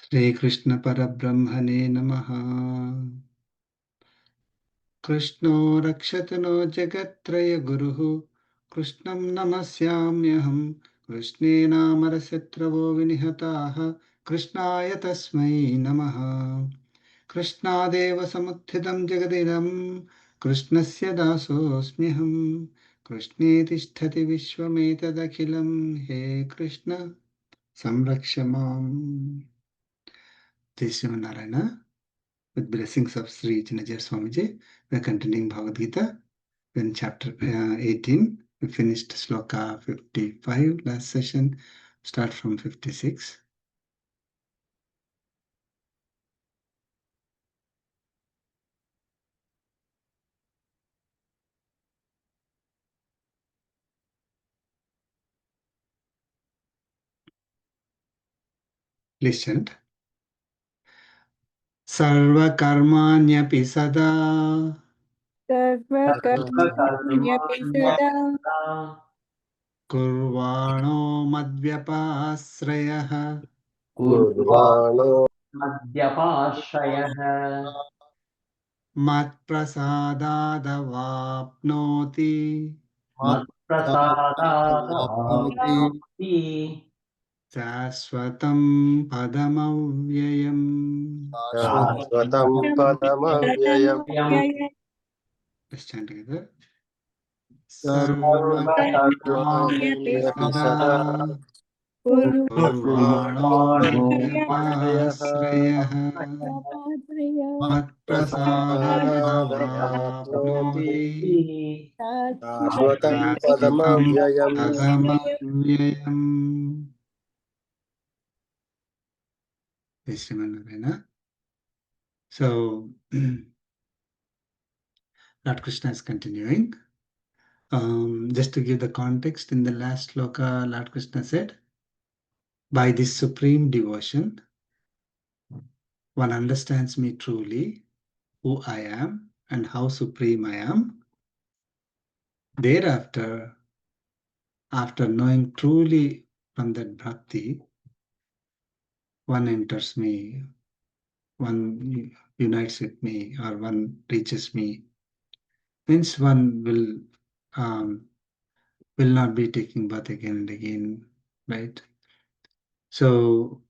Shri Krishna Parabrahmane Namaha. Krishno Rakshatano Jagatraya Guruhu Krishnam Namasyamyaham Krishne Namarasyatravo Vinihataha Krishnaya Tasmai Namaha Krishnadeva Samutthidam Jagadidam Krishnasya Dasosmyaham Krishne Tisthati Vishwametadakhilam He Krishna Samrakshamam. This is Narayana. With blessings of Sri Chinajaya Swamiji, we are continuing Bhagavad Gita. In chapter 18, we finished sloka 55 last session. Start from 56. Please chant. Sarva karmanyapi sada सर्वकर्मण्यपि सदा kurvano madvyapasrayah कुर्वाणो मद्यपाश्रयः matprasadadavapnoti मत्प्रसादादवाप्नोति शाश्वतं पदमव्ययम्. शाश्वतं पदमव्ययम् Let's chant together. सर्वकर्माण्यपि सर्वकर्माण्यपि सदा सदा कुर्वाणो मद्व्यपाश्रयः मद्व्यपाश्रयः प्रसादादवाप्नोति मत्प्रसादादवाप्नोति शाश्वतं शाश्वतं पदमव्ययम् पदमव्ययम्. Yes, Narayana. So, Lord Krishna is continuing. Just to give the context, in the last sloka, Lord Krishna said, by this supreme devotion, one understands me truly, who I am and how supreme I am. Thereafter, after knowing truly from that bhakti, one enters me, one unites with me, or one reaches me. Means one will not be taking birth again and again, right? So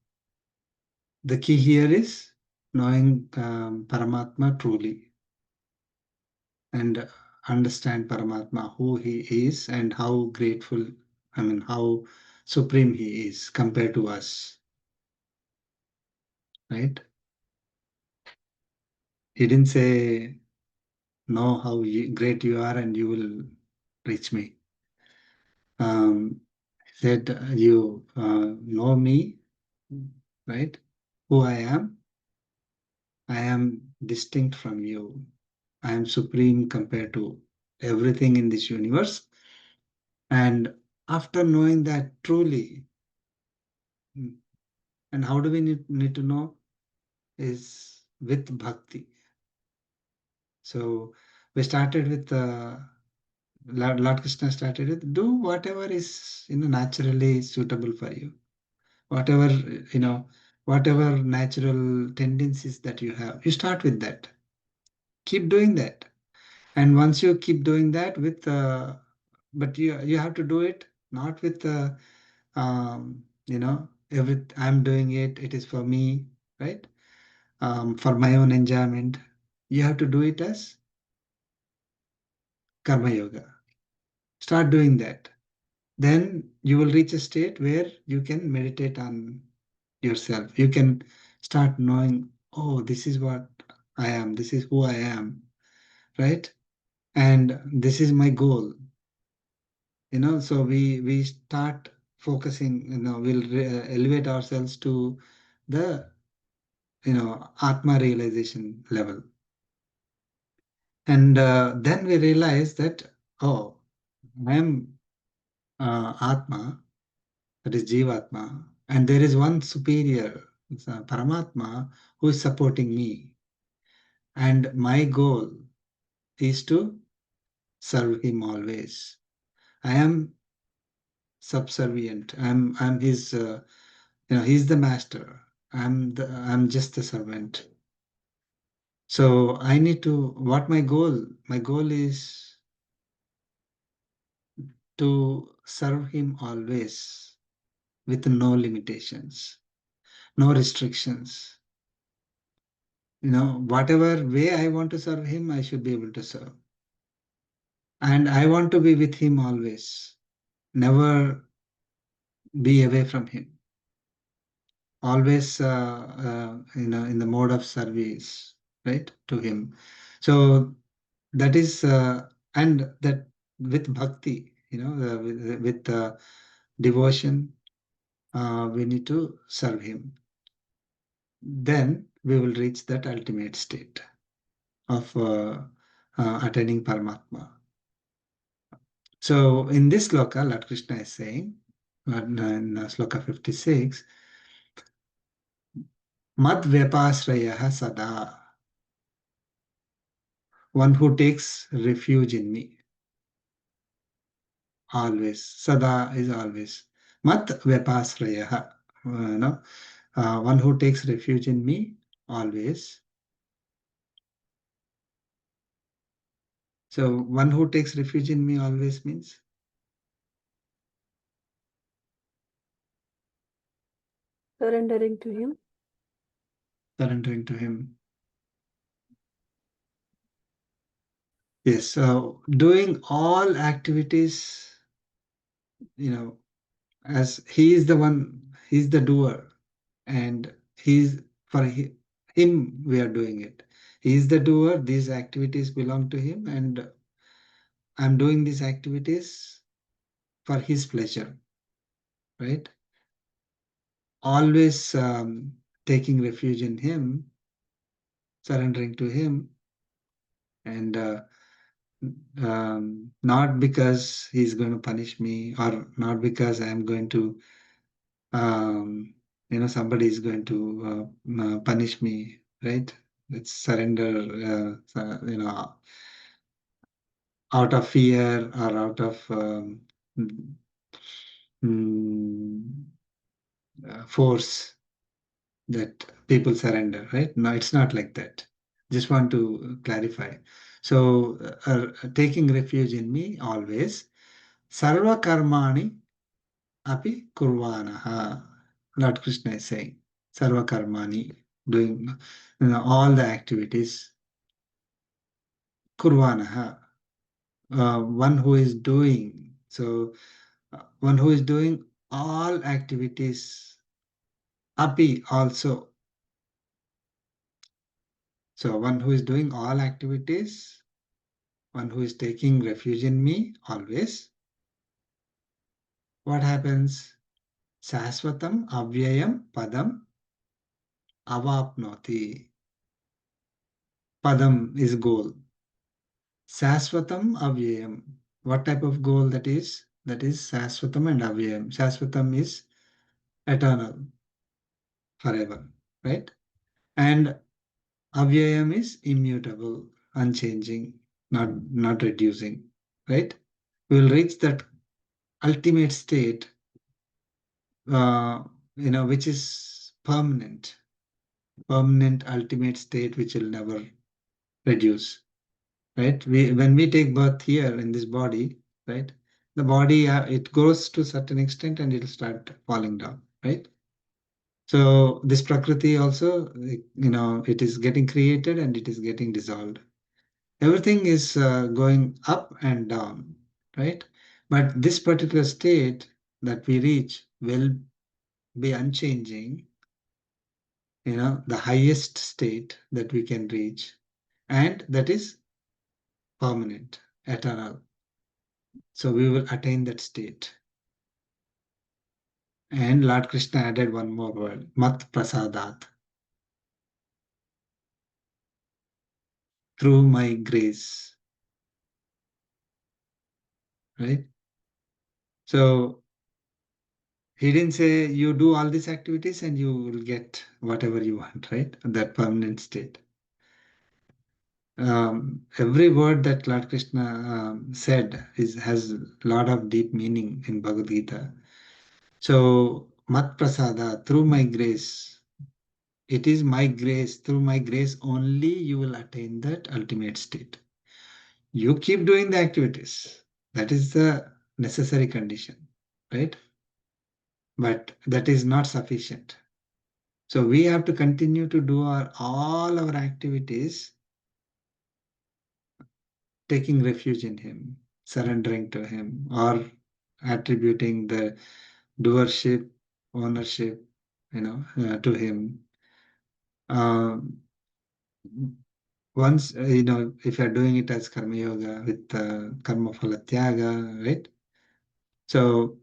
the key here is knowing Paramatma truly and understand Paramatma, who he is and how grateful, how supreme he is compared to us, right? He didn't say, know how great you are and you will reach me. He said, you know me, right? Who I am. I am distinct from you. I am supreme compared to everything in this universe. And after knowing that truly, and how do we need to know? Is with bhakti. So we started with Lord Krishna started with do whatever is naturally suitable for you, whatever whatever natural tendencies that you have. You start with that. Keep doing that, and once you keep doing that with, but you have to do it not with I'm doing it. It is for me, right? For my own enjoyment. You have to do it as karma yoga. Start doing that. Then you will reach a state where you can meditate on yourself. You can start knowing, oh, this is what I am. This is who I am, right? And this is my goal. So we start focusing. We'll elevate ourselves to the Atma realization level. And then we realize that, oh, I am Atma, that is Jivatma, and there is one superior, Paramatma, who is supporting me. And my goal is to serve him always. I am subservient. I'm his He's the master. I'm just the servant. So I need to, what my goal? My goal is to serve him always with no limitations, no restrictions. Whatever way I want to serve him, I should be able to serve. And I want to be with him always, never be away from him, always, in the mode of service, right, to him. So that is, and that with bhakti, with devotion, we need to serve him. Then we will reach that ultimate state of attaining Paramatma. So in this sloka, Lord Krishna is saying, in sloka 56, Mad Vyapasraya Sada, one who takes refuge in me, always. Sada is always. Mat Vyapasraya, one who takes refuge in me, always. So one who takes refuge in me always means Surrendering to him. surrendering to him. Yes, so doing all activities, as he is the one, he's the doer, and he's for him we are doing it. He is the doer, these activities belong to him, and I'm doing these activities for his pleasure, right? Always taking refuge in him, surrendering to him, and not because he's going to punish me, or not because I'm going to, somebody is going to punish me, right? It's surrender, out of fear or out of mm, force that people surrender, right? No, it's not like that. Just want to clarify. So, taking refuge in me always, sarva karmani api kurvanaha. Lord Krishna is saying, sarva karmani, doing all the activities, kurvanaha, one who is doing. So, one who is doing all activities, api also. So, one who is doing all activities, one who is taking refuge in me always, what happens? Saswatam avyayam padam avapnoti. Padam is goal. Saswatam avyayam. What type of goal that is? That is Saswatam and avyayam. Saswatam is eternal, forever, right? And avyayam is immutable, unchanging, not reducing, right? We will reach that ultimate state, which is permanent, ultimate state, which will never reduce, right? When we take birth here in this body, right? The body, it grows to a certain extent and it'll start falling down, right? So this Prakriti also, it is getting created and it is getting dissolved. Everything is going up and down, right? But this particular state that we reach will be unchanging, the highest state that we can reach, and that is permanent, eternal. So we will attain that state. And Lord Krishna added one more word, Mat Prasadat, through my grace, right? So he didn't say you do all these activities and you will get whatever you want, right? That permanent state. Every word that Lord Krishna said has a lot of deep meaning in Bhagavad Gita. So mat prasada, through my grace. It is my grace. Through my grace only you will attain that ultimate state. You keep doing the activities. That is the necessary condition, right? But that is not sufficient. So we have to continue to do all our activities, taking refuge in Him, surrendering to Him, or attributing the doership, ownership, to Him. Once, if you're doing it as karma yoga with karma phala tyaga, right? So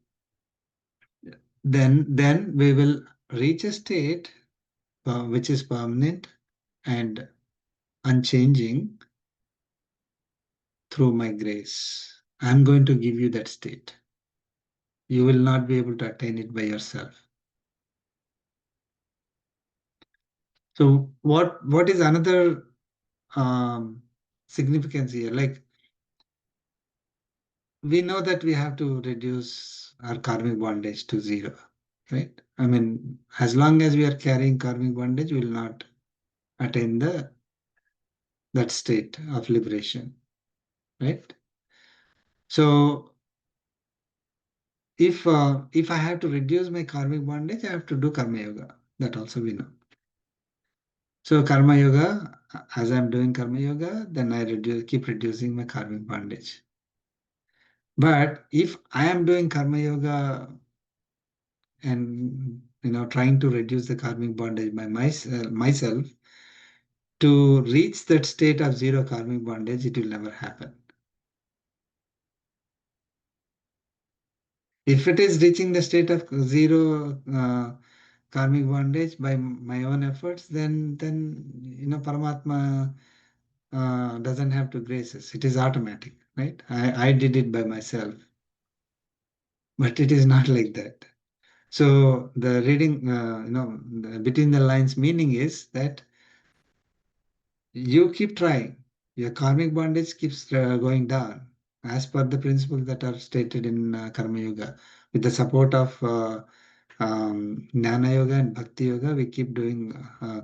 then we will reach a state which is permanent and unchanging through my grace. I'm going to give you that state. You will not be able to attain it by yourself. So what is another significance here? Like, we know that we have to reduce our karmic bondage to zero, right? I mean, as long as we are carrying karmic bondage, we will not attain that state of liberation, right? So if I have to reduce my karmic bondage, I have to do karma yoga. That also we know. So karma yoga, as I'm doing karma yoga, then I keep reducing my karmic bondage. But if I am doing karma yoga and trying to reduce the karmic bondage by myself, to reach that state of zero karmic bondage, it will never happen. If it is reaching the state of zero karmic bondage by my own efforts, then Paramatma doesn't have to grace us. It is automatic, right? I did it by myself, but it is not like that. So the reading, between the lines meaning is that you keep trying. Your karmic bondage keeps going down as per the principles that are stated in Karma Yoga. With the support of Jnana Yoga and Bhakti Yoga, we keep doing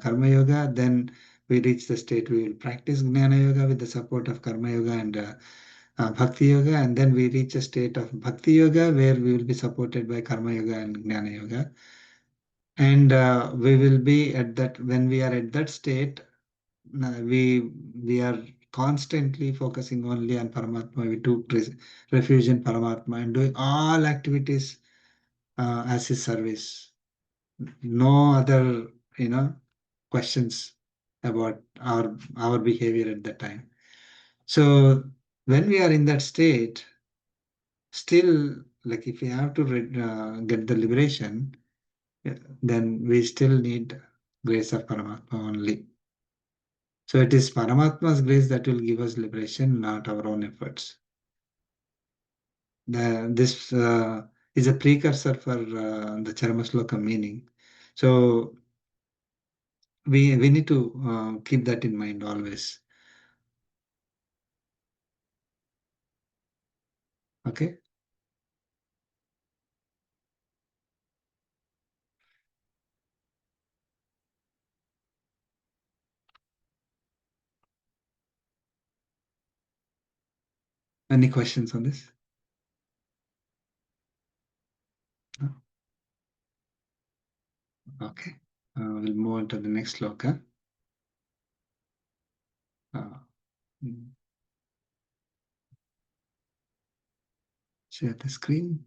Karma Yoga. Then we reach the state we will practice Jnana Yoga with the support of Karma Yoga and Bhakti Yoga. And then we reach a state of Bhakti Yoga where we will be supported by Karma Yoga and Jnana Yoga. And we will be at that, when we are at that state, we are constantly focusing only on Paramatma. We took refuge in Paramatma and doing all activities as his service. No other, questions about our behavior at that time. So when we are in that state, still, like if we have to get the liberation, then we still need grace of Paramatma only. So it is Paramatma's grace that will give us liberation, not our own efforts. This is a precursor for the Charmasloka meaning. So we need to keep that in mind always. Okay. Any questions on this? No? Okay. We'll move on to the next sloka. Mm. Share the screen.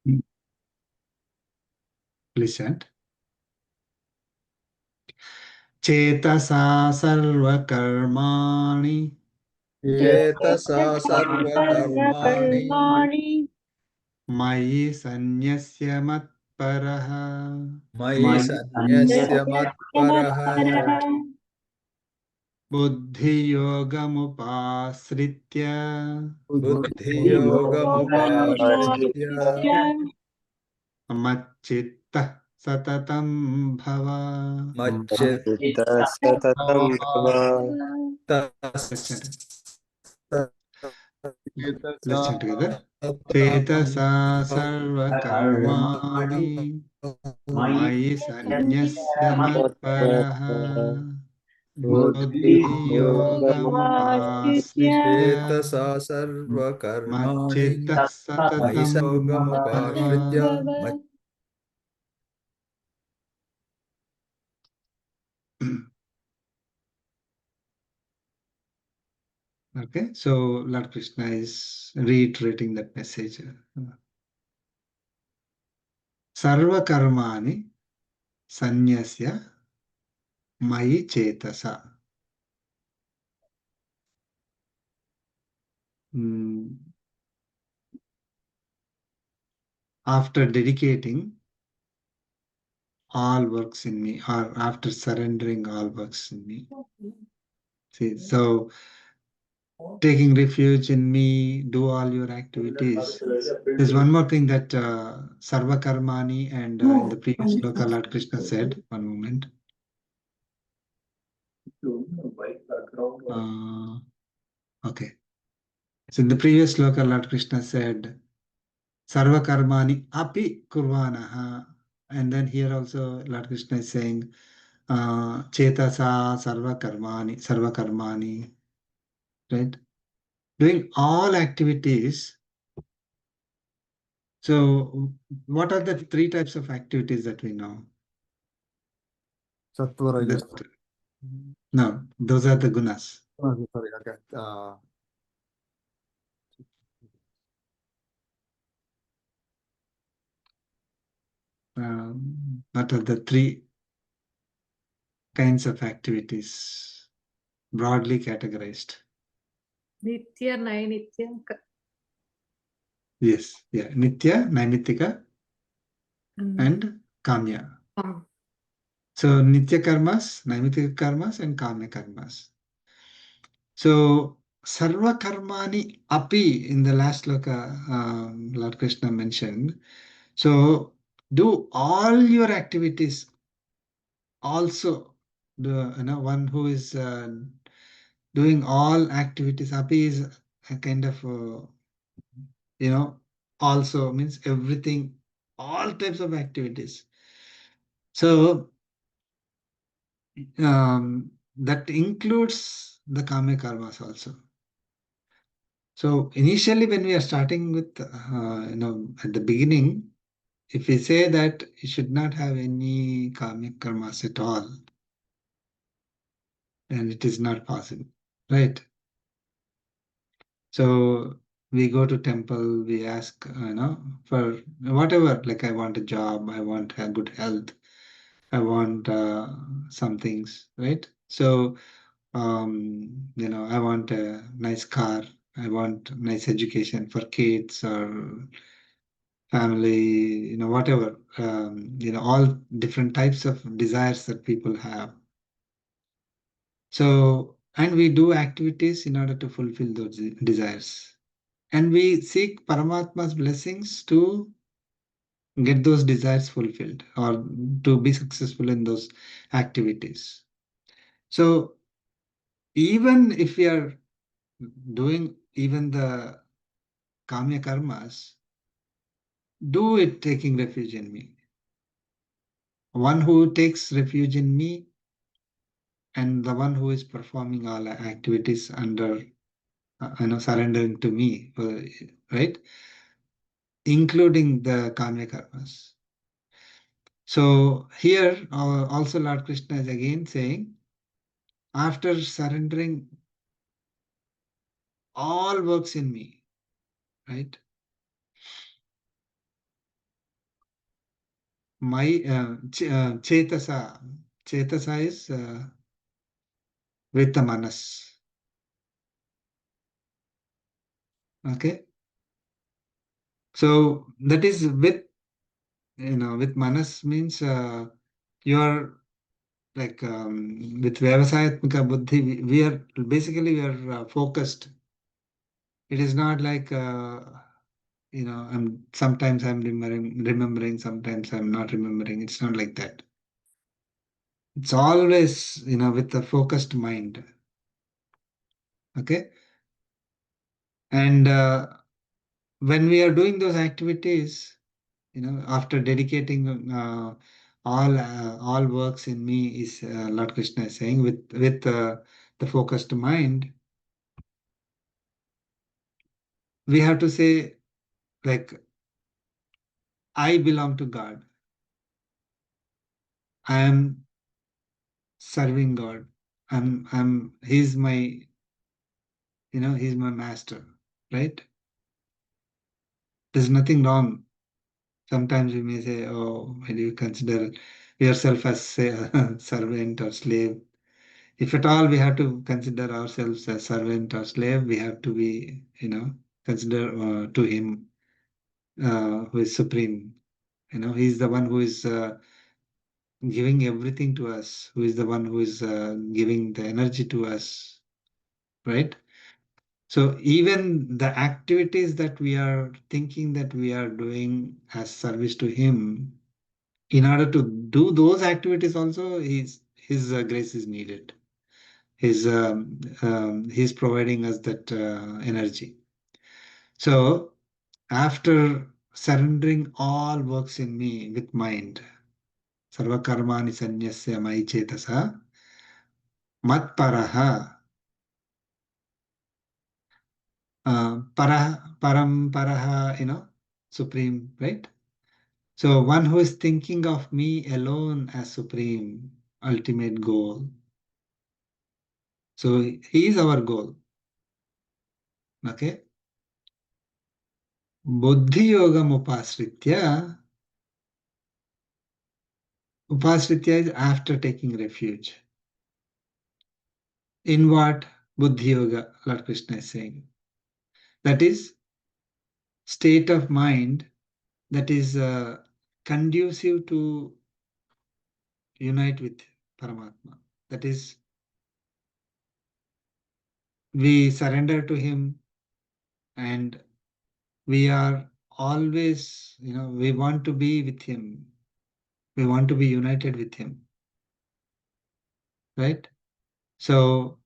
Mm. Please chant. Chetasa sarvakarmani चेतसा सर्वकर्माणि सर्वकर्माणि मयि सन्न्यस्य मत्परः मयि सन्न्यस्य मत्परः मत्परः बुद्धियोगमुपाश्रित्य बुद्धियोगमुपाश्रित्य Machitta satatam bhava. Machitta Satatam Bhava. Let's chant. Let's chant together. Satam Cetasa sarva karmani Mayi sanyasya matparaha buddhi yogam upasritya Cetasa sarva karmani machitta Mayi satatam samupashritya bhava. Okay, so Lord Krishna is reiterating that message. Sarva karmani sanyasya mayi chetasa. After dedicating all works in me, or after surrendering all works in me. See, so taking refuge in me, do all your activities. There's one more thing that Sarva Karmani and in the previous sloka Lord Krishna said, one moment. Okay. So in the previous sloka Lord Krishna said, Sarva Karmani api kurvanaha. And then here also Lord Krishna is saying, Chetasa Sarva Karmani, right? Doing all activities. So, what are the three types of activities that we know? No, those are the gunas. Sorry, okay. What are the three kinds of activities broadly categorized? Nitya, Nainitya, Yes, yeah, Nitya, Naimittika, and Kamya. So, Nitya karmas, Naimittika karmas, and Kamya karmas. So, Sarva karmani api in the last sloka, Lord Krishna mentioned. So, do all your activities also. One who is doing all activities. Api is a kind of, also means everything, all types of activities. So, that includes the Kama karmas also. So initially, when we are starting with, at the beginning, if we say that you should not have any karmic karmas at all, then it is not possible, right? So we go to temple, we ask, for whatever, like I want a job, I want a good health, I want some things, right? So, I want a nice car, I want nice education for kids or family, whatever, all different types of desires that people have. So, and we do activities in order to fulfill those desires. And we seek Paramatma's blessings to get those desires fulfilled or to be successful in those activities. So, even if we are doing even the Kamya karmas, do it taking refuge in me. One who takes refuge in me and the one who is performing all activities under, surrendering to me, right? Including the Kamya karmas. So here also Lord Krishna is again saying, after surrendering all works in me, right? My Chetasa is with the manas. Okay. So that is with, with manas means you are like with Vyavasayatmika Buddhi, we are basically focused. It is not like, sometimes I'm remembering, sometimes I'm not remembering. It's not like that. It's always, with a focused mind. Okay. And when we are doing those activities, after dedicating all works in me is Lord Krishna is saying with the focused mind, we have to say like, I belong to God. I am serving God. He's my, he's my master, right? There's nothing wrong. Sometimes we may say, oh, when you consider yourself as a servant or slave. If at all we have to consider ourselves as servant or slave, we have to be, consider to him who is supreme. He's the one who is giving everything to us, who is the one who is giving the energy to us, right? So even the activities that we are thinking that we are doing as service to him, in order to do those activities also, his grace is needed. He's providing us that energy. So after surrendering all works in me with mind, sarva karmani sanyasya mai chetasa matparaha paraha, supreme, right? So one who is thinking of me alone as supreme, ultimate goal. So he is our goal. Okay. Buddhi yogam upasritya. Upasritya is after taking refuge. In what? Buddhi yoga, Lord Krishna is saying. That is state of mind that is conducive to unite with Paramatma. That is, we surrender to him and we are always, we want to be with him. We want to be united with him. Right? So,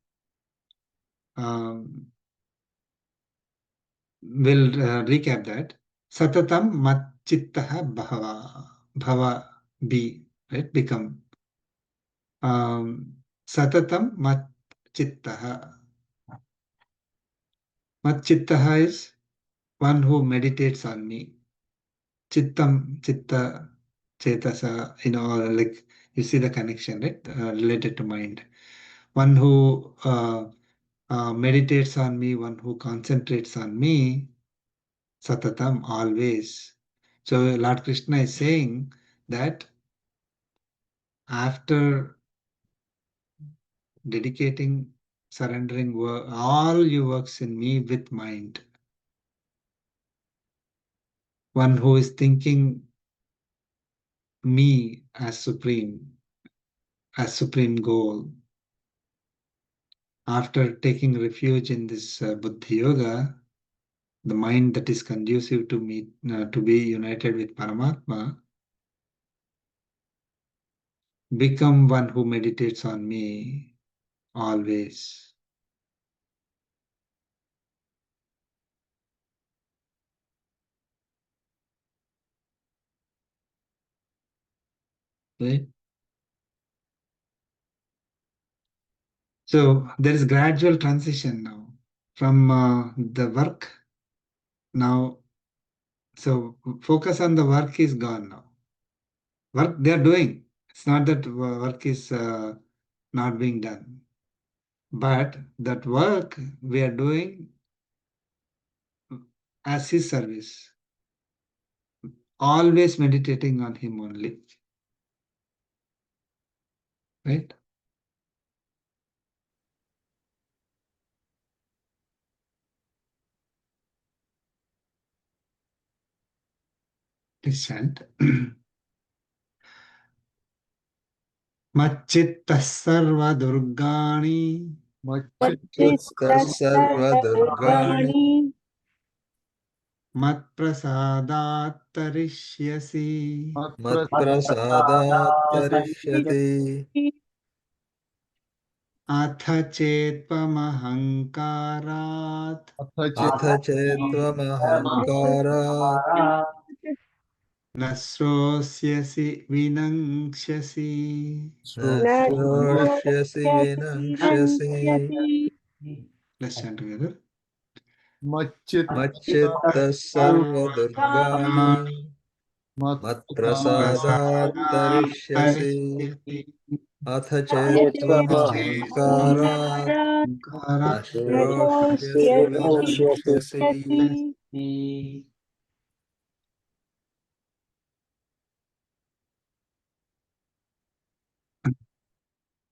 we'll recap that. Satatam matchittaha bhava, be, right? Become. Satatam matchittaha. Matchittaha is one who meditates on me. Chittam, chitta, chetasa, like you see the connection, right? Related to mind. One who meditates on me, one who concentrates on me, satatam, always. So Lord Krishna is saying that after dedicating, surrendering all your works in me with mind, one who is thinking me as supreme goal, after taking refuge in this Buddhi Yoga, the mind that is conducive to me, to be united with Paramatma, become one who meditates on me always. Right? So there is gradual transition now from the work. Now, so focus on the work is gone now. Work they are doing. It's not that work is not being done. But that work we are doing as his service, always meditating on him only. Right? Please chant. Macchitta sarva durgani Machchitta sarva durgani Matprasadat tarishyasi. Matprasadat tarishyati. Atha chetpamahankarat. Atha chettvamahankarat. Nasrosyasi vinangsyasi. Shroshyasi vinangsyasi. Let's chant together. Macchitta sarvadurgani. Matprasadat tarishyasi. Atha chettvamahankarat. Nashroshyasi vinangsyasi.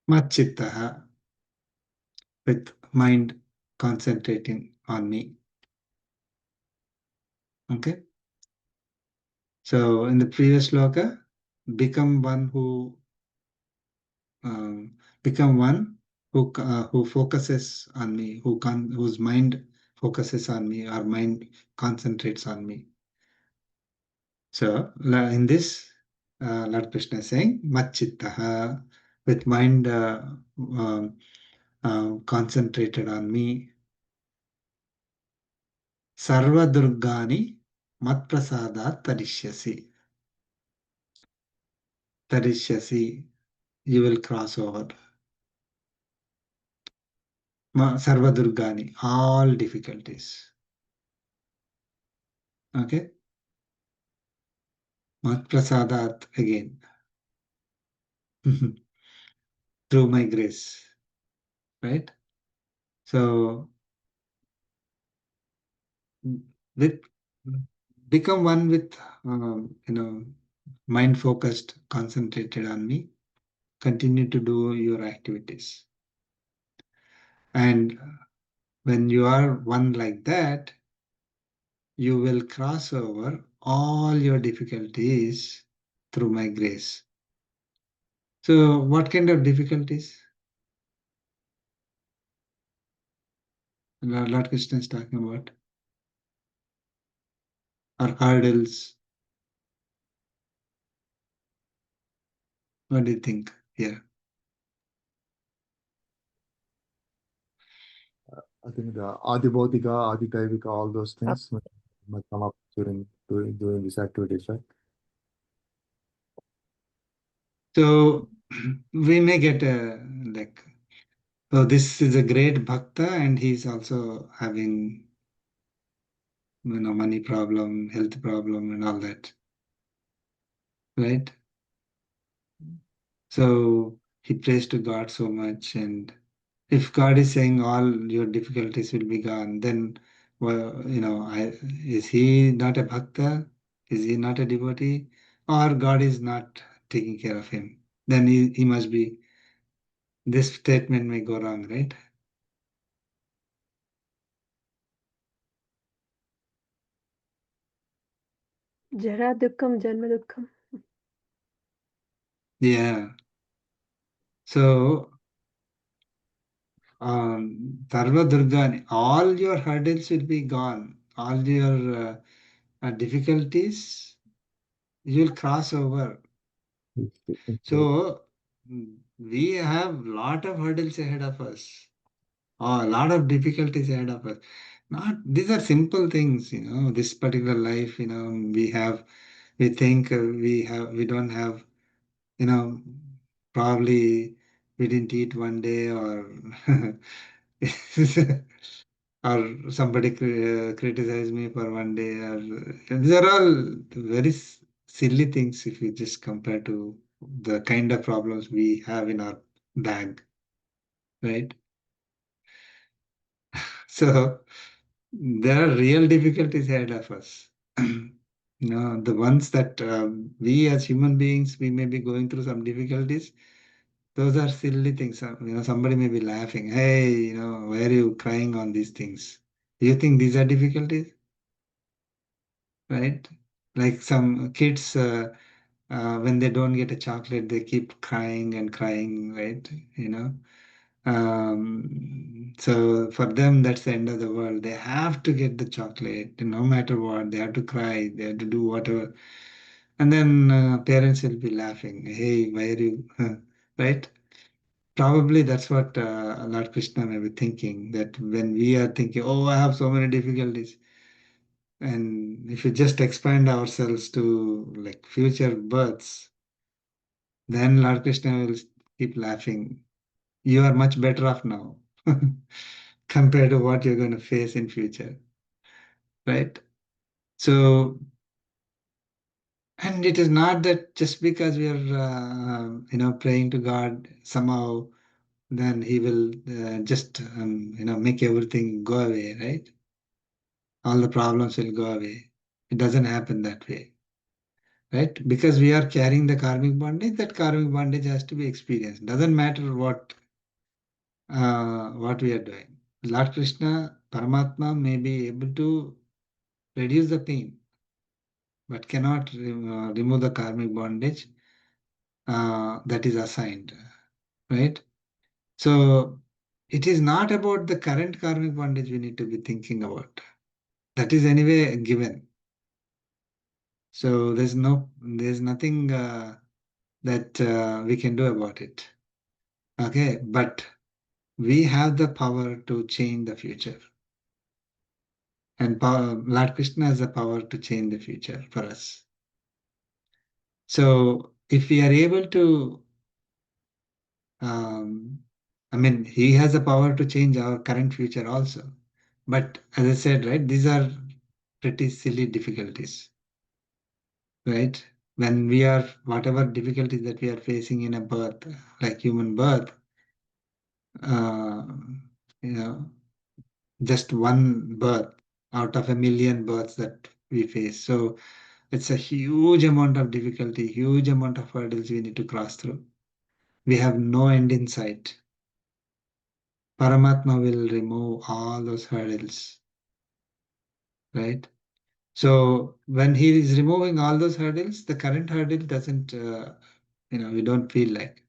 Machittaha, with mind concentrating on me. Okay. So in the previous sloka, become one who become one who focuses on me, whose mind focuses on me, or mind concentrates on me. So in this, Lord Krishna is saying, Machittaha, with mind concentrated on me, Sarva Durgani Matprasadat Tarishyasi. Tarishyasi, you will cross over. Sarva Durgani, all difficulties. Okay? Matprasadat again. Through my grace. Right? So with become one with mind focused, concentrated on me. Continue to do your activities. And when you are one like that, you will cross over all your difficulties through my grace. So, what kind of difficulties? Lord Krishna is talking about, or hurdles. What do you think here? I think the Adibodhika, Adikaivika, all those things might come up during these activities, right? So, we may get a like, oh, this is a great bhakta, and he's also having money problem, health problem, and all that, right? So he prays to God so much, and if God is saying all your difficulties will be gone, then well, is he not a bhakta? Is he not a devotee? Or God is not taking care of him? Then he must be, this statement may go wrong, right? Jara dukkam, janma dukkam. Yeah. So, Sarva Durgani, all your hurdles will be gone. All your difficulties you'll cross over. So we have lot of hurdles ahead of us, or a lot of difficulties ahead of us. Not these are simple things, This particular life, we think we don't have, probably we didn't eat one day, or or somebody criticized me for one day, or these are all very silly things if you just compare to the kind of problems we have in our bag, right? So there are real difficulties ahead of us. The ones that we as human beings, we may be going through some difficulties. Those are silly things. Somebody may be laughing. Hey, why are you crying on these things? Do you think these are difficulties? Right? Like some kids, when they don't get a chocolate, they keep crying and crying, right? So for them, that's the end of the world. They have to get the chocolate, no matter what. They have to cry. They have to do whatever. And then parents will be laughing. Hey, why are you, right? Probably that's what Lord Krishna may be thinking, that when we are thinking, oh, I have so many difficulties. And if we just expand ourselves to like future births, then Lord Krishna will keep laughing. You are much better off now compared to what you're going to face in future, right? So, and it is not that just because we are, praying to God somehow, then He will just, make everything go away, right? All the problems will go away. It doesn't happen that way, right? Because we are carrying the karmic bondage, that karmic bondage has to be experienced. Doesn't matter what we are doing. Lord Krishna, Paramatma may be able to reduce the pain, but cannot remove the karmic bondage that is assigned, right? So it is not about the current karmic bondage we need to be thinking about. That is anyway given. So there's nothing that we can do about it. Okay, but we have the power to change the future. And Lord Krishna has the power to change the future for us. So if we are able to, he has the power to change our current future also. But as I said, right, these are pretty silly difficulties, right? When we are, whatever difficulties that we are facing in a birth, like human birth, uh, you know, just one birth out of a million births that we face. So it's a huge amount of difficulty, huge amount of hurdles we need to cross through. We have no end in sight. Paramatma will remove all those hurdles, right? So when he is removing all those hurdles, the current hurdle doesn't, we don't feel like.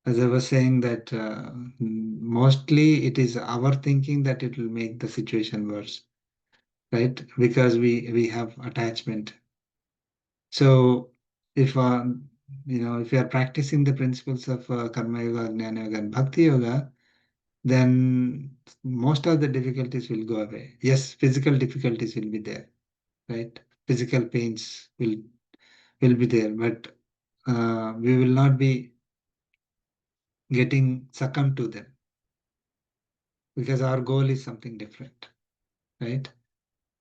As I was saying that mostly it is our thinking that it will make the situation worse, right? Because we have attachment. So if if you are practicing the principles of karma yoga, jnana yoga, and bhakti yoga, then most of the difficulties will go away. Yes, physical difficulties will be there, right? Physical pains will be there, but we will not be getting succumbed to them because our goal is something different, right?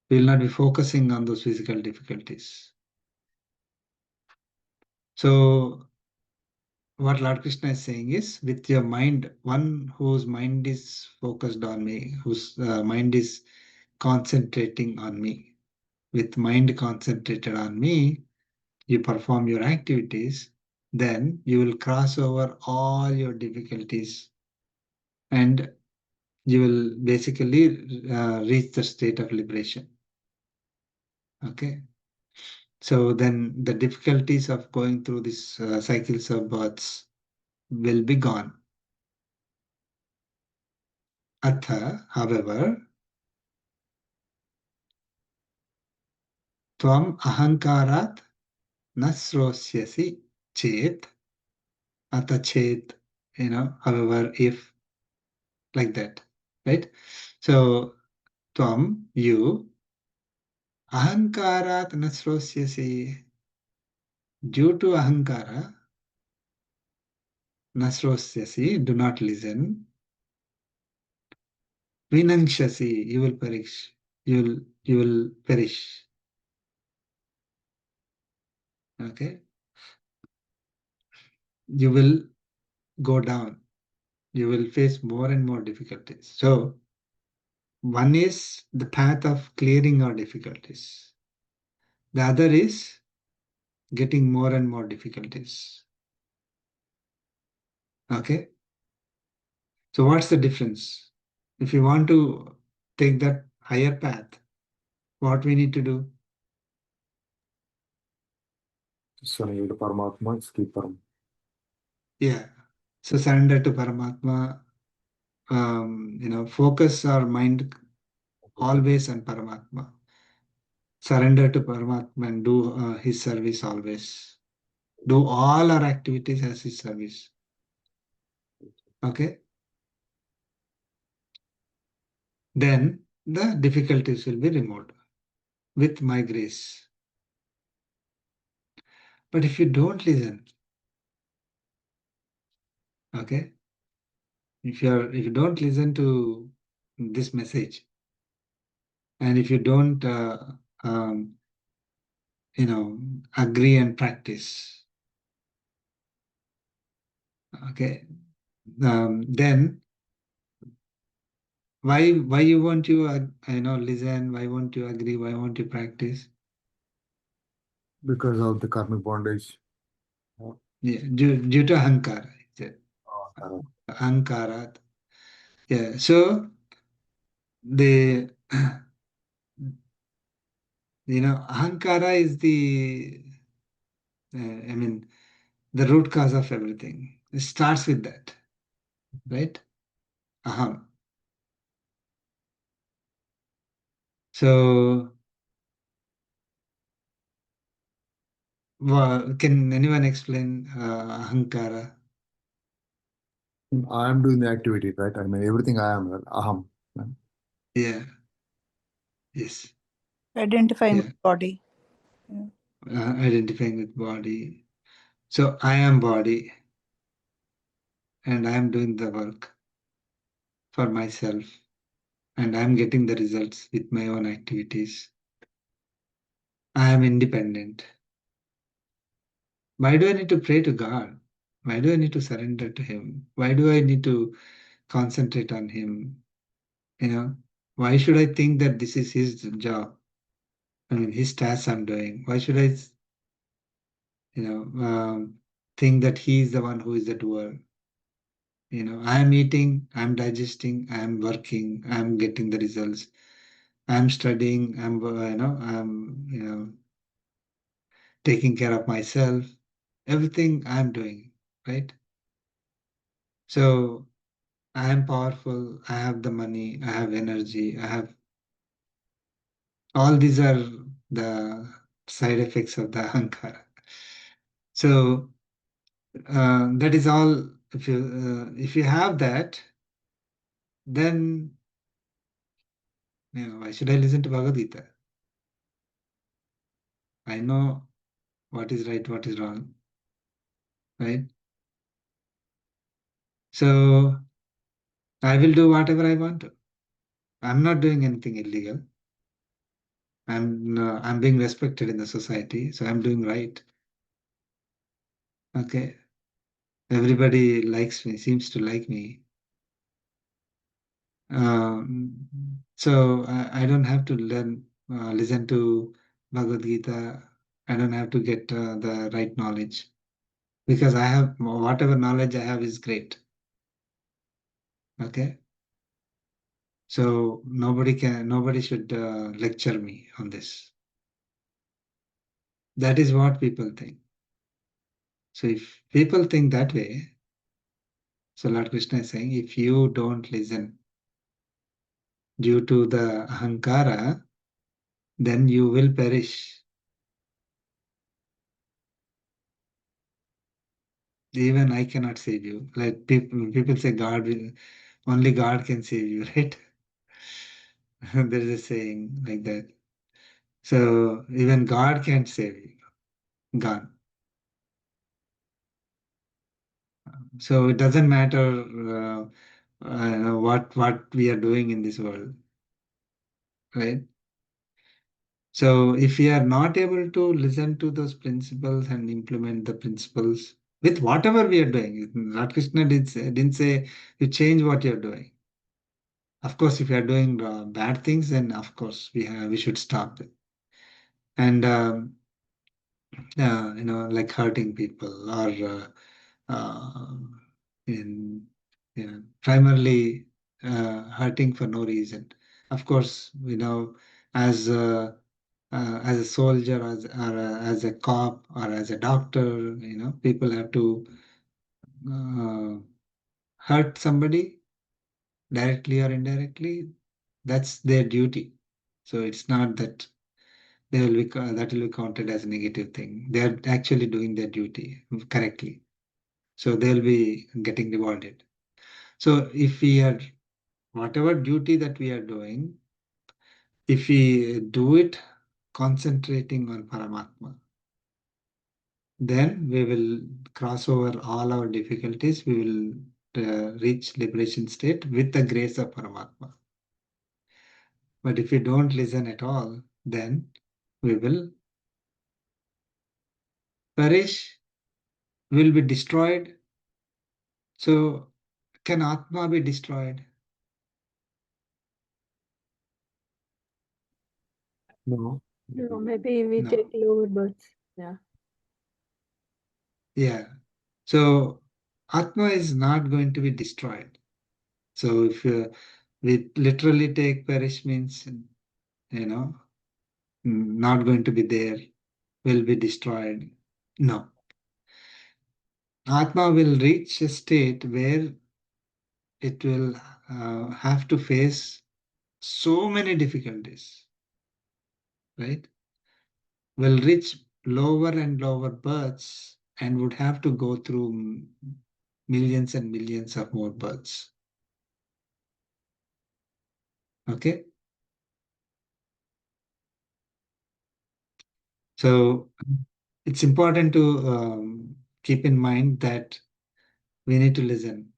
We will not be focusing on those physical difficulties. So what Lord Krishna is saying is, with your mind, one whose mind is focused on me, whose mind is concentrating on me, with mind concentrated on me, you perform your activities, then you will cross over all your difficulties and you will basically reach the state of liberation. Okay. So then the difficulties of going through these cycles of births will be gone. Atha, however, tvam ahankarat na srosyasi chet, atha chet, however, if, like that, right? So, tvam, you, ahankarat na srosyasi, due to ahankara, na srosyasi, do not listen, vinangshasi, you will perish, you will perish. Okay, you will go down, you will face more and more difficulties. So one is the path of clearing our difficulties, the other is getting more and more difficulties. Okay, so what's the difference? If you want to take that higher path, what we need to do? Surrender to Paramatma, skip Param. Yeah, So surrender to Paramatma, focus our mind always on Paramatma. Surrender to Paramatma and do his service always. Do all our activities as his service. Okay? Then the difficulties will be removed with my grace. But if you don't listen, okay? If you don't listen to this message, and if you don't um, agree and practice, okay, then why you want you listen? Why won't you agree? Why won't you practice? Because of the karmic bondage. Yeah, due to ahankara. Correct. Ahankara. Yeah. So the ahankara is the root cause of everything. It starts with that, right? Aham. So, can anyone explain ahankara? I am doing the activity, right? I mean, everything I am, aham. Yeah. Yes. Identifying Yeah. with body. Identifying with body. So I am body, and I am doing the work for myself, and I am getting the results with my own activities. I am independent. Why do I need to pray to God? Why do I need to surrender to Him? Why do I need to concentrate on Him? Why should I think that this is His job? I mean, His task I'm doing. Why should I, think that He is the one who is the doer? I am eating, I am digesting, I am working, I am getting the results. I am studying, I'm taking care of myself. Everything I am doing, right? So I am powerful, I have the money, I have energy, I have all these are the side effects of the ahankara. So that is all. If you have that, then why should I listen to Bhagavad Gita? I know what is right, what is wrong, right? So I will do whatever I want to. I'm not doing anything illegal. I'm being respected in the society, so I'm doing right. Okay, everybody likes me, seems to like me. So I don't have to listen to Bhagavad Gita. I don't have to get the right knowledge because I have whatever knowledge I have is great. Okay, so nobody should lecture me on this. That is what people think. So if people think that way, so Lord Krishna is saying, if you don't listen due to the ahankara, then you will perish. Even I cannot save you. Like people say only God can save you, right? There is a saying like that. So even God can't save you. God. So it doesn't matter what we are doing in this world, right? So if we are not able to listen to those principles and implement the principles with whatever we are doing, Lord Krishna didn't say you change what you're doing. Of course, if you are doing bad things, then of course we should stop it. And like hurting people or uh, in primarily hurting for no reason. Of course, as as a soldier, as a cop, or as a doctor, people have to hurt somebody, directly or indirectly, that's their duty. So it's not that they will be that will be counted as a negative thing. They are actually doing their duty correctly. So they'll be getting rewarded. So if we are whatever duty that we are doing, if we do it concentrating on Paramatma, then we will cross over all our difficulties. We will reach liberation state with the grace of Paramatma. But if we don't listen at all, then we will perish, will be destroyed. So can Atma be destroyed? No. No, maybe we No. take lower births. Yeah. Yeah. So Atma is not going to be destroyed. So if we literally take perish means, not going to be there, will be destroyed. No. Atma will reach a state where it will have to face so many difficulties, right? Will reach lower and lower births and would have to go through millions and millions of more births. Okay? So it's important to keep in mind that we need to listen.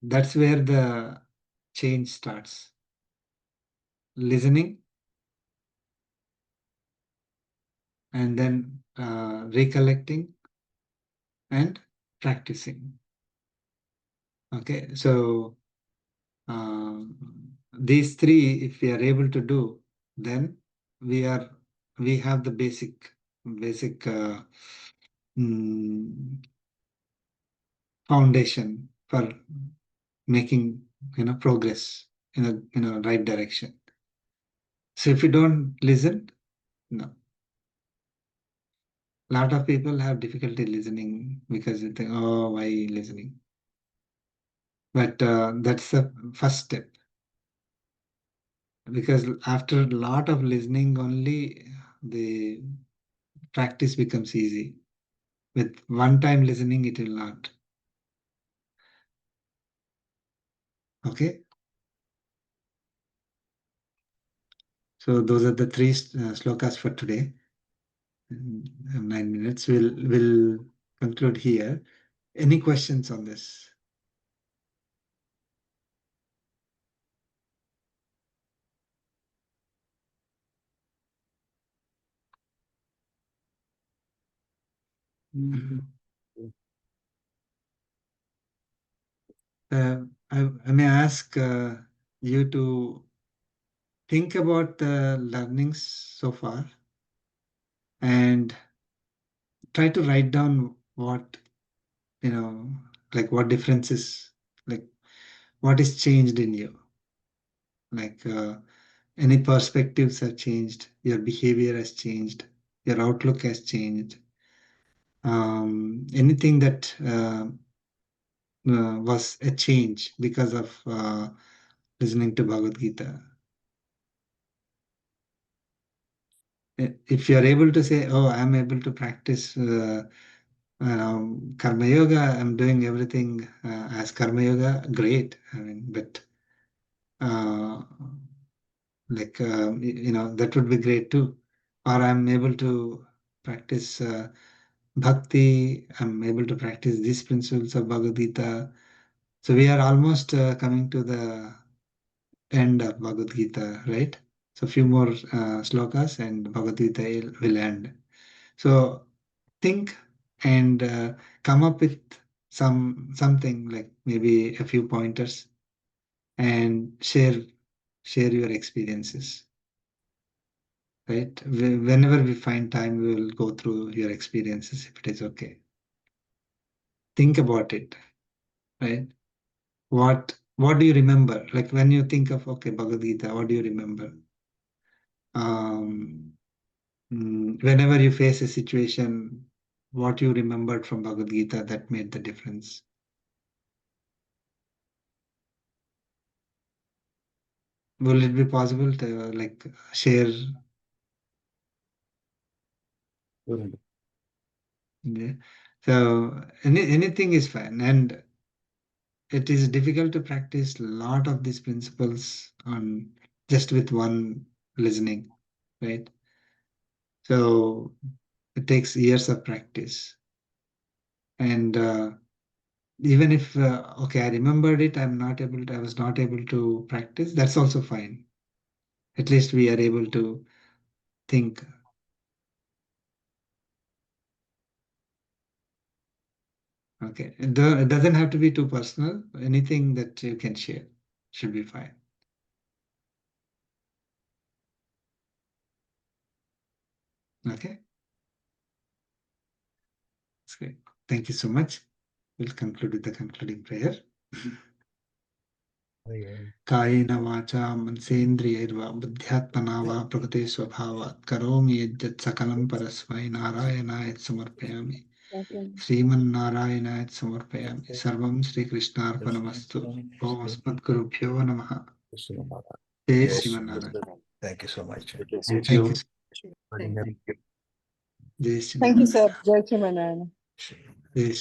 That's where the change starts. Listening and then recollecting and practicing. Okay, so these three, if we are able to do, then we have the basic mm, foundation for making progress in a right direction. So if you don't listen, no. A lot of people have difficulty listening because they think, oh, why listening? But that's the first step. Because after a lot of listening, only the practice becomes easy. With one time listening, it will not. Okay. So those are the three slokas for today. 9 minutes. We'll conclude here. Any questions on this? I may ask you to think about the learnings so far and try to write down what, like what differences, like what is changed in you. Like any perspectives have changed, your behavior has changed, your outlook has changed. Anything that was a change because of listening to Bhagavad Gita. If you are able to say, oh, I'm able to practice Karma Yoga, I'm doing everything as Karma Yoga, great. I mean, but uh, that would be great too. Or I'm able to practice bhakti, I'm able to practice these principles of Bhagavad Gita. So we are almost coming to the end of Bhagavad Gita, right? So a few more slokas and Bhagavad Gita will end. So think and come up with something like maybe a few pointers and share your experiences. Right? Whenever we find time, we will go through your experiences if it is okay. Think about it, right? What do you remember? Like when you think of Bhagavad Gita, what do you remember? Um, Whenever you face a situation, what you remembered from Bhagavad Gita that made the difference. will it be possible to like share? Sure. Yeah. So anything is fine, and it is difficult to practice a lot of these principles on just with one listening, right? So it takes years of practice, and even if okay, I remembered it, I was not able to practice. That's also fine. At least we are able to think. Okay, it doesn't have to be too personal. Anything that you can share should be fine. Okay, that's great. Thank you so much. We'll conclude with the concluding prayer. कायेन वाचा मनसेन्द्रियैर्वा बुद्ध्यात्मना वा प्रकृते स्वभावात् करोमि यद्यत् सकलं परस्मै नारायणाय समर्पयामि श्रीमन्नारायणाय समर्पयामि सर्वं श्रीकृष्णार्पणमस्तु ओम अस्मद्गुरुभ्यो नमः जय Sriman Narayana Thank you so much. Thank you. Thank you. जय Thank you, Sriman Narayana sir. Jai Shri Manana. जय श्री